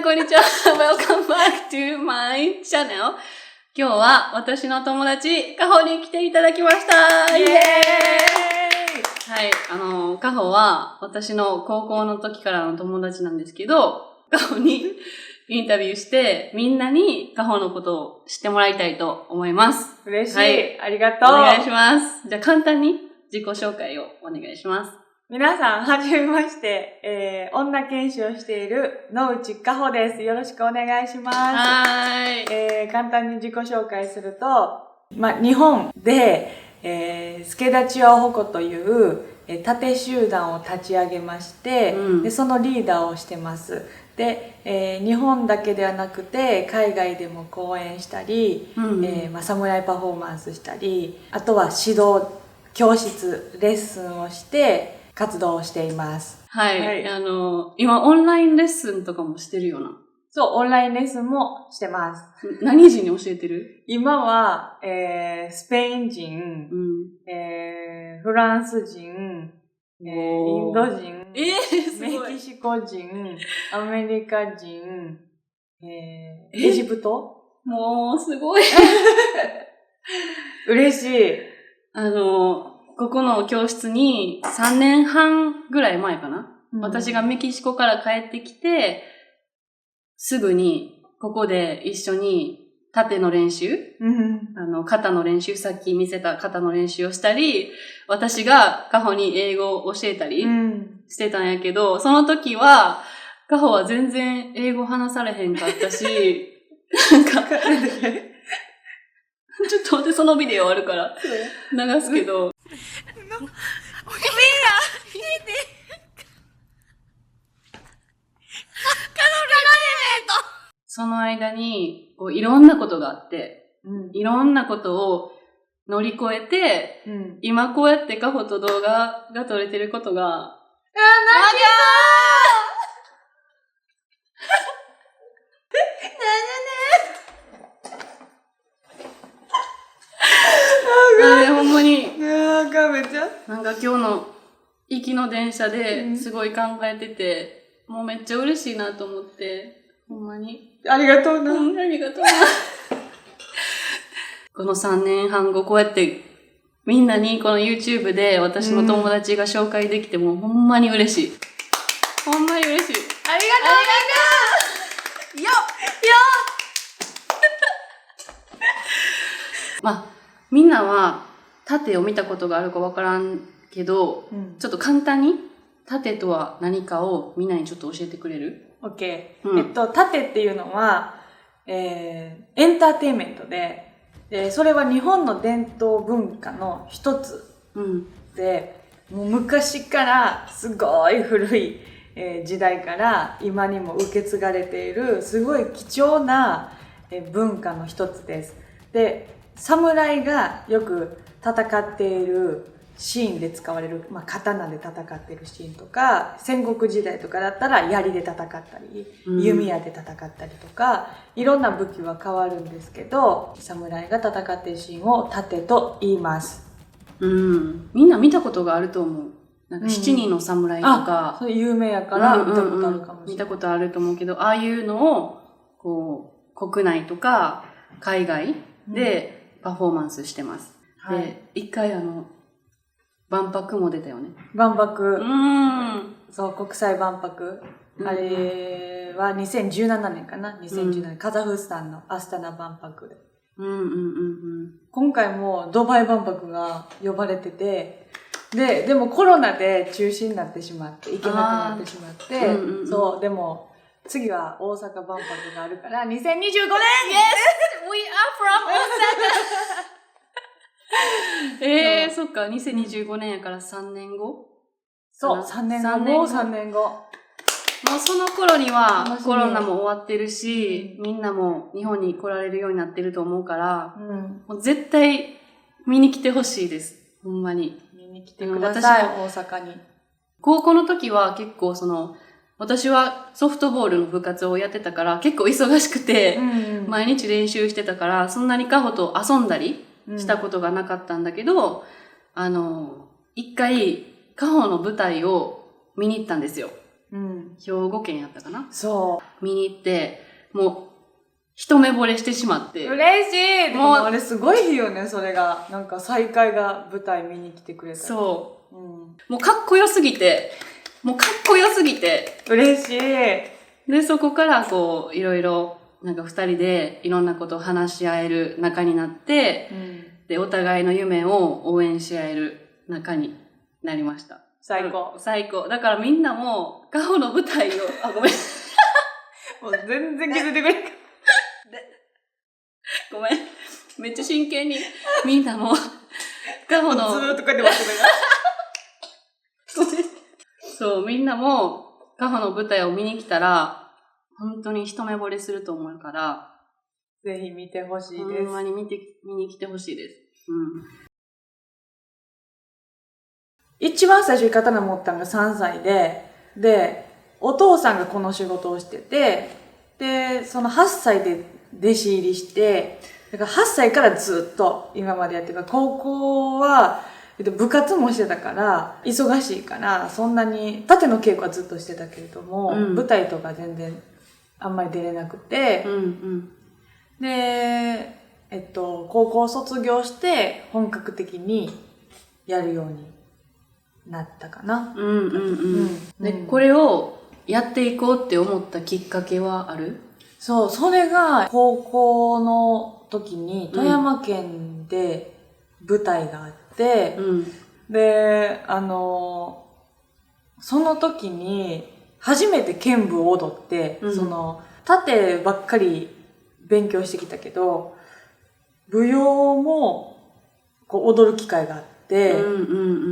こんにちは。Welcome back to my channel. 今日は私の友達、カホに来ていただきました。イエーイ。はい、カホは私の高校の時からの友達なんですけど、カホにインタビューして、みんなにカホのことを知ってもらいたいと思います。嬉しい。はい、ありがとう。お願いします。じゃあ簡単に自己紹介をお願いします。皆さん、はじめまして、女研修をしている野内かほです。よろしくお願いします。はい。簡単に自己紹介すると、日本で、助立ちはおほこという、縦集団を立ち上げまして、でそのリーダーをしてます。で、日本だけではなくて、海外でも講演したり、サムライパフォーマンスしたり、あとは指導、教室、レッスンをして、活動をしています。はい。今オンラインレッスンとかもしてるよな。そう、オンラインレッスンもしてます。何人に教えてる？今は、スペイン人、フランス人、インド人、メキシコ人、アメリカ人、エジプト？もう、すごい。嬉しい。ここの教室に3年半ぐらい前かな、私がメキシコから帰ってきて、すぐにここで一緒に縦の練習、肩の練習、さっき見せた肩の練習をしたり、私がカホに英語を教えたりしてたんやけど、その時はカホは全然英語話されへんかったし、なんか、ちょっと待って、そのビデオあるから流すけど、その間にいろんなことがあって、いろんなことを乗り越えて、今こうやってカホと動画が撮れてることが、ほんまに、なんか今日の行きの電車ですごい考えてて、もうめっちゃ嬉しいなと思って、ほんまに。ありがとうな。ありがとうな。この3年半後こうやってみんなにこの YouTube で私の友達が紹介できてもほんまに嬉しい。ほんまに嬉しい。ありがとうよみんなは盾を見たことがあるかわからんけど、ちょっと簡単に盾とは何かをみんなにちょっと教えてくれる？ OK。盾っていうのは、エンターテインメントで、それは日本の伝統文化の一つで、もう昔からすごい古い、時代から今にも受け継がれているすごい貴重な、文化の一つです。で、侍がよく戦っているシーンで使われる、刀で戦っているシーンとか、戦国時代とかだったら槍で戦ったり、弓矢で戦ったりとか、いろんな武器は変わるんですけど、侍が戦っているシーンを盾と言います。みんな見たことがあると思う。なんか七人の侍とか、それ有名やから見たことあるかもしれない。見たことあると思うけど、ああいうのをこう国内とか海外でパフォーマンスしてます。で、一回万博も出たよね。万博。そう、国際万博。あれは2017年かな ?2017 年、カザフスタンのアスタナ万博で。今回もドバイ万博が呼ばれてて、でもコロナで中止になってしまって、行けなくなってしまって、そう、でも、次は大阪万博があるから、2025年 !Yes! We are from 大阪そっか、2025年やから3年後？そう、3年後。もう3年後。もうその頃にはコロナも終わってるし、みんなも日本に来られるようになってると思うから、もう絶対見に来てほしいです。ほんまに。見に来てください、大阪に。高校の時は結構私はソフトボールの部活をやってたから結構忙しくて、毎日練習してたから、そんなにカホと遊んだりしたことがなかったんだけど、一回カホの舞台を見に行ったんですよ。兵庫県やったかな。そ見に行って、もう、一目惚れしてしまって。嬉しい。もうあれすごいよね、それが。なんか再会が舞台見に来てくれた。そう。もうかっこよすぎて、嬉しい。で、そこからこう、いろいろ、なんか二人でいろんなことを話し合える仲になって、で、お互いの夢を応援し合える仲になりました。最高。最高。だからみんなも、カホの舞台を、ごめん。もう全然気づいてくれんか。ごめん。めっちゃ真剣に、みんなも、カホの。ずーっとこうやって待ってたから。そう、みんなも、カホの舞台を見に来たら、本当に一目惚れすると思うから、ぜひ見てほしいです。ほんまに見に来てほしいです。一番最初に刀持ったのが3歳で、お父さんがこの仕事をしてて、で、その8歳で弟子入りして、だから8歳からずっと今までやってる。高校は、部活もしてたから、忙しいから、そんなに、縦の稽古はずっとしてたけれども、舞台とか全然あんまり出れなくて、で、高校卒業して本格的にやるようになったかな。で、これをやっていこうって思ったきっかけはある？そう、それが高校の時に富山県で舞台があって、で、その時に初めて剣舞を踊って、その、縦ばっかり勉強してきたけど、舞踊もこう踊る機会があって、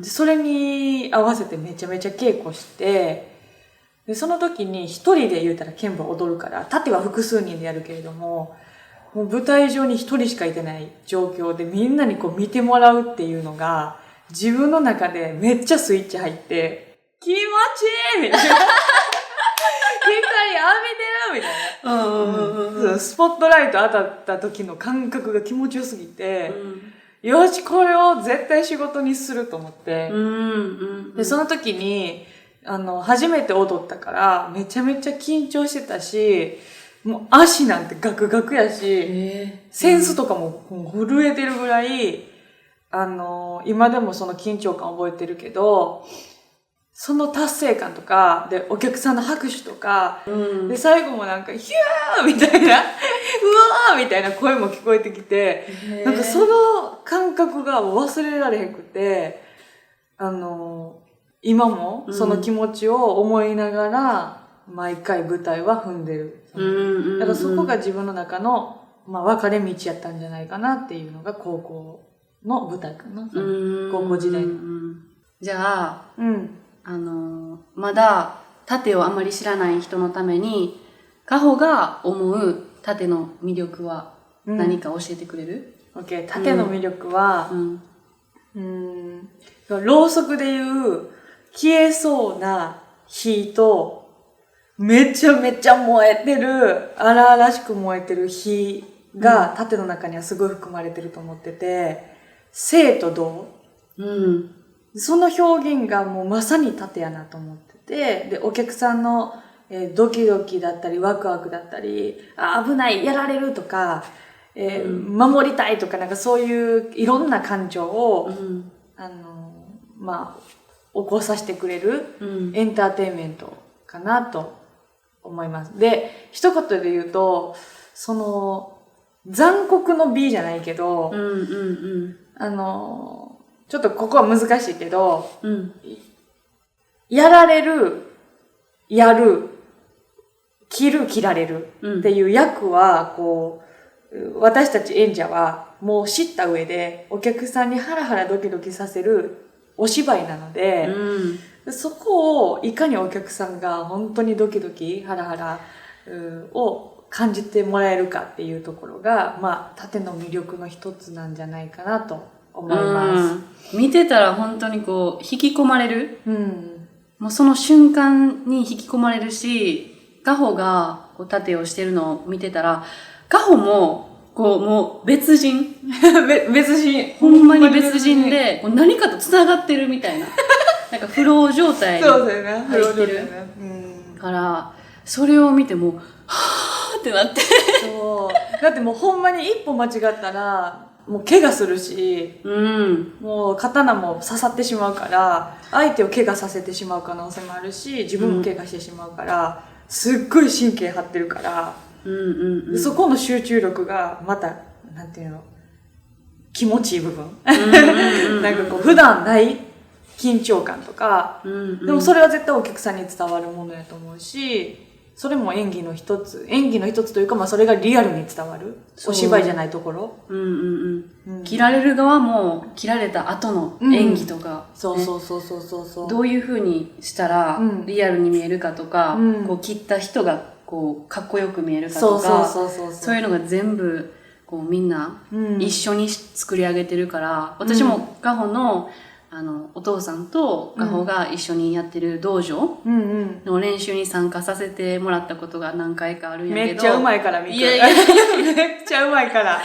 でそれに合わせてめちゃめちゃ稽古して、でその時に一人で言うたら剣舞を踊るから、縦は複数人でやるけれども、もう舞台上に一人しかいてない状況でみんなにこう見てもらうっていうのが、自分の中でめっちゃスイッチ入って、気持ちいいみたいな。光浴びてるみたいな。スポットライト当たった時の感覚が気持ちよすぎて、よし、これを絶対仕事にすると思って。で、その時に、初めて踊ったから、めちゃめちゃ緊張してたし、もう足なんてガクガクやし、センスとかも震えてるぐらい、今でもその緊張感覚えてるけど、その達成感とか、で、お客さんの拍手とか、で、最後もなんか、ヒューみたいな、うわーみたいな声も聞こえてきて、なんかその感覚が忘れられへんくて、今もその気持ちを思いながら、毎回舞台は踏んでる。だからそこが自分の中の、分かれ道やったんじゃないかなっていうのが高校の舞台かな。高校時代の。じゃあ、まだ盾をあまり知らない人のために、カホが思う盾の魅力は何か教えてくれる？ OK。盾の魅力は、ろうそくでいう消えそうな火と、めちゃめちゃ燃えてる、荒々しく燃えてる火が盾の中にはすごい含まれてると思ってて、静と動。その表現がもうまさに盾やなと思ってて、で、お客さんの、ドキドキだったり、ワクワクだったり、危ない、やられるとか、守りたいとか、なんかそういういろんな感情を、起こさせてくれるエンターテインメントかなと思います。で、一言で言うと、その、残酷の美じゃないけど、ちょっとここは難しいけど、やられる、やる、切る、切られるっていう役は、こう、私たち演者はもう知った上で、お客さんにハラハラドキドキさせるお芝居なので、そこをいかにお客さんが本当にドキドキ、ハラハラを感じてもらえるかっていうところが、盾の魅力の一つなんじゃないかなと思います。見てたら本当にこう、引き込まれる。もうその瞬間に引き込まれるし、カホがこう盾をしてるのを見てたら、カホも、こう、もう別人。別人。ほんまに別人で、こう何かと繋がってるみたいな。なんかフロー状態にそうだよね。入ってるから、それを見てもはーってなって。そう。だってもうほんまに一歩間違ったら、もう怪我するし、もう刀も刺さってしまうから、相手を怪我させてしまう可能性もあるし、自分も怪我してしまうから、すっごい神経張ってるから、そこの集中力がまた、なんていうの、気持ちいい部分。なんかこう、普段ない緊張感とか、でもそれは絶対お客さんに伝わるものやと思うし、それも演技の一つというか、まあそれがリアルに伝わる。お芝居じゃないところ。切られる側も、切られた後の演技とか、そうそうそうそうそう。どういう風にしたらリアルに見えるかとか、こう切った人がこうかっこよく見えるかとか、そういうのが全部こうみんな一緒に作り上げてるから、私もガホのお父さんとガホが一緒にやってる道場の練習に参加させてもらったことが何回かあるんやけど。めっちゃうまいから見て。めっちゃうまいから。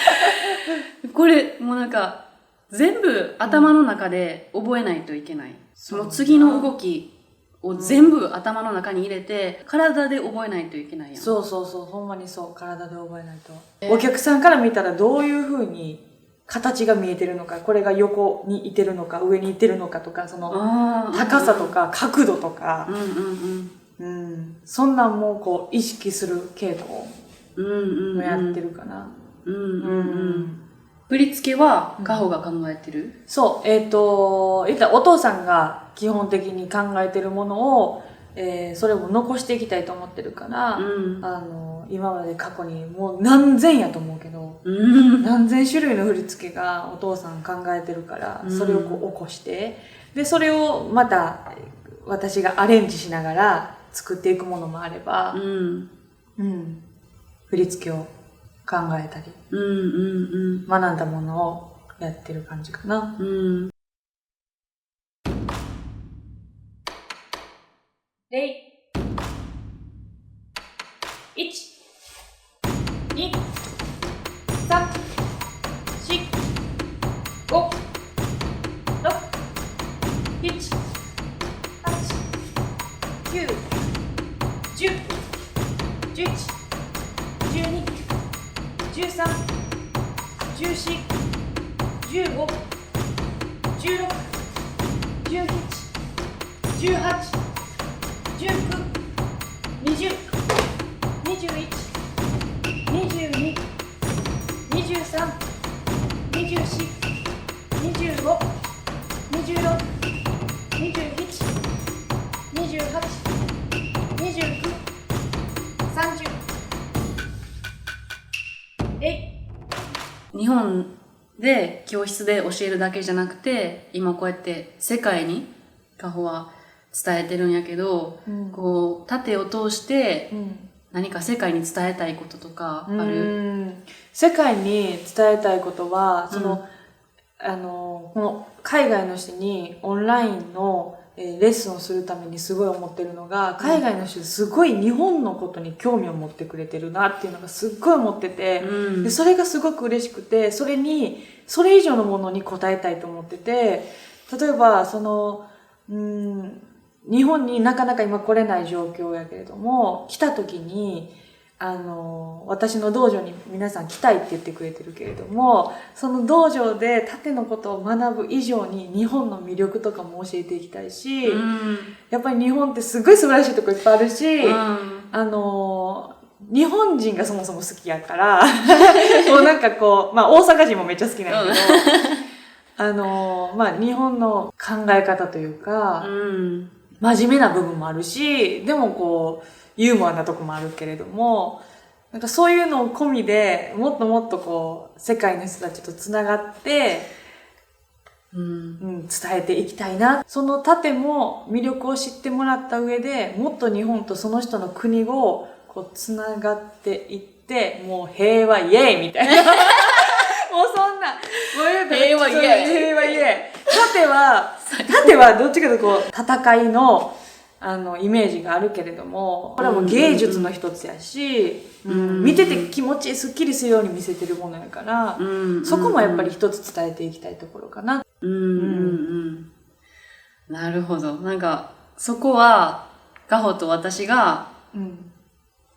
これ、もうなんか、全部頭の中で覚えないといけない。その次の動きを全部頭の中に入れて、体で覚えないといけないやん。そうそうそう、ほんまにそう。体で覚えないと。お客さんから見たらどういう風に形が見えてるのか、これが横にいてるのか、上にいてるのかとか、その高さとか角度とか、そんなんもこう意識する系統もやってるかな。振り付けはガホが考えてる？そう、お父さんが基本的に考えてるものを、それも残していきたいと思ってるから、今まで過去にもう何千やと思うけど、何千種類の振り付けがお父さん考えてるから、それをこう起こして、で、それをまた私がアレンジしながら作っていくものもあれば、振り付けを考えたり、学んだものをやってる感じかな。1、2、3、4、5、6、7、8、9、10、11、12、13、14、15、16、17、18、19、20、21、22、23、24、25、26、27、28、29、30。日本で教室で教えるだけじゃなくて、今こうやって世界にガホは伝えてるんやけど、こう盾を通して何か世界に伝えたいこととかある？世界に伝えたいことは、この海外の人にオンラインのレッスンをするためにすごい思ってるのが、海外の人すごい日本のことに興味を持ってくれてるなっていうのがすっごい思ってて、でそれがすごく嬉しくて、それ以上のものに応えたいと思ってて、例えば日本になかなか今来れない状況やけれども、来た時に私の道場に皆さん来たいって言ってくれてるけれども、その道場で盾のことを学ぶ以上に日本の魅力とかも教えていきたいし、やっぱり日本ってすごい素晴らしいとこいっぱいあるし、日本人がそもそも好きやから、もうなんかこう、まあ大阪人もめっちゃ好きなんやけど、まあ日本の考え方というか、真面目な部分もあるし、でもこう、ユーモアなとこもあるけれども、なんかそういうのを込みでもっともっとこう世界の人たちとつながって、伝えていきたいな。その盾も魅力を知ってもらった上で、もっと日本とその人の国をこうつながっていって、もう平和イエーイみたいな。もうそんな、平和イエーイ。平和イエーイ。盾はどっちかというとこう戦いのイメージがあるけれども、これはもう芸術の一つやし、見てて気持ちいい、スッキリするように見せてるものやから、そこもやっぱり一つ伝えていきたいところかな。なるほど。なんか、そこは、カホと私が、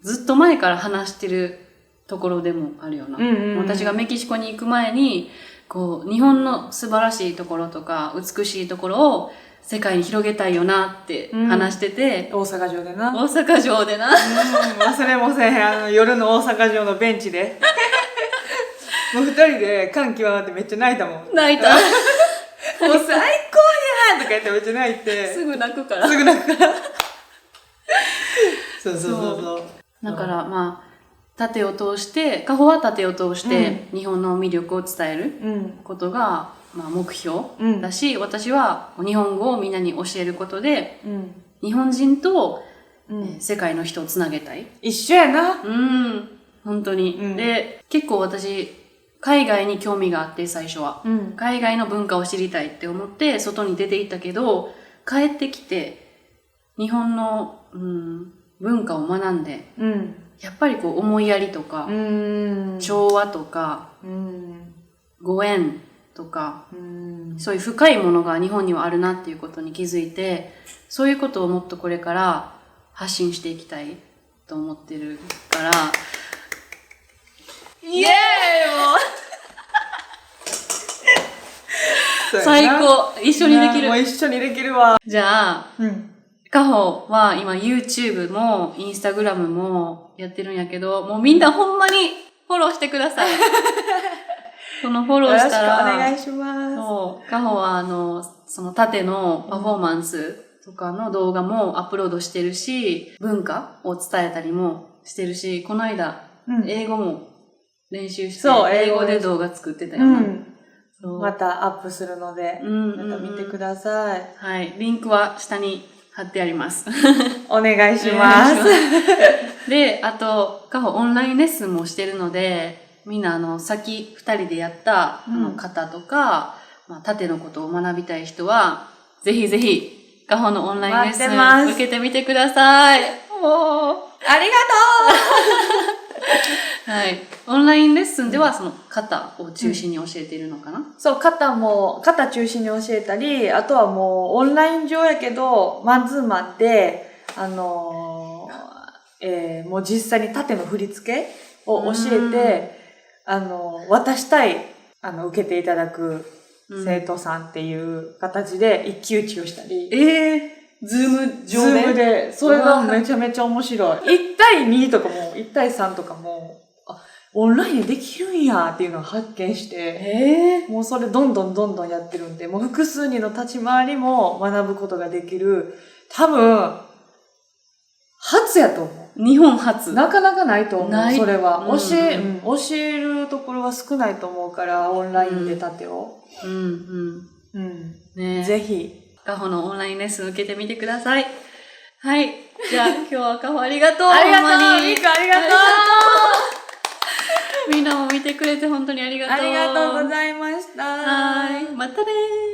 ずっと前から話してるところでもあるよな。私がメキシコに行く前に、こう、日本の素晴らしいところとか、美しいところを世界に広げたいよなって話してて。大阪城でな。大阪城でな。忘れもせへん。夜の大阪城のベンチで。もう二人で感極まってめっちゃ泣いたもん。泣いた。もう最高やとか言ってめっちゃ泣いて。すぐ泣くから。すぐ泣くから。そう。だからまあ、盾を通して、カホは盾を通して日本の魅力を伝えることが、まあ、目標だし、私は日本語をみんなに教えることで、日本人と、世界の人をつなげたい。一緒やな。本当に。で、結構私、海外に興味があって、最初は。海外の文化を知りたいって思って、外に出て行ったけど、帰ってきて、日本の、文化を学んで、やっぱりこう思いやりとか、調和とか、ご縁とか、そういう深いものが日本にはあるなっていうことに気づいて、そういうことをもっとこれから発信していきたいと思ってるから、イエーイもう最高一緒にできる。もう一緒にできるわ。じゃあ、カホは今 YouTube も Instagram もやってるんやけど、もうみんなほんまにフォローしてください。このフォローしたら、よろしくお願いします。そう、カホはその盾のパフォーマンスとかの動画もアップロードしてるし、文化を伝えたりもしてるし、この間、英語も練習して、英語で動画作ってたよな。またアップするので、また見てください。はい。リンクは下に貼ってあります。お願いします。で、あと、カホオンラインレッスンもしてるので、みんなさっき二人でやった方とか、まあ、盾のことを学びたい人は、ぜひぜひ、カホのオンラインレッスン受けてみてください。もう、ありがとうはい。オンラインレッスンではその肩を中心に教えているのかな？そう、肩中心に教えたり、あとはもうオンライン上やけど、マンツーマンで、もう実際に盾の振り付けを教えて、渡したい、受けていただく生徒さんっていう形で一騎打ちをしたり。ズーム上で？ズームで。それがめちゃめちゃ面白い。1対2とかも、1対3とかも、オンラインでできるんやっていうのを発見して、もうそれどんどんやってるんで、もう複数人の立ち回りも学ぶことができる。多分、初やと思う。日本初。なかなかないと思う。それは。教えるところは少ないと思うから、オンラインで盾を。ね、ぜひ。カホのオンラインレッスン受けてみてください。はい。じゃあ今日はカホありがとう。ありがとう。ミカありがとう。みんなも見てくれて本当にありがとう。ありがとうございました。はい。またねー。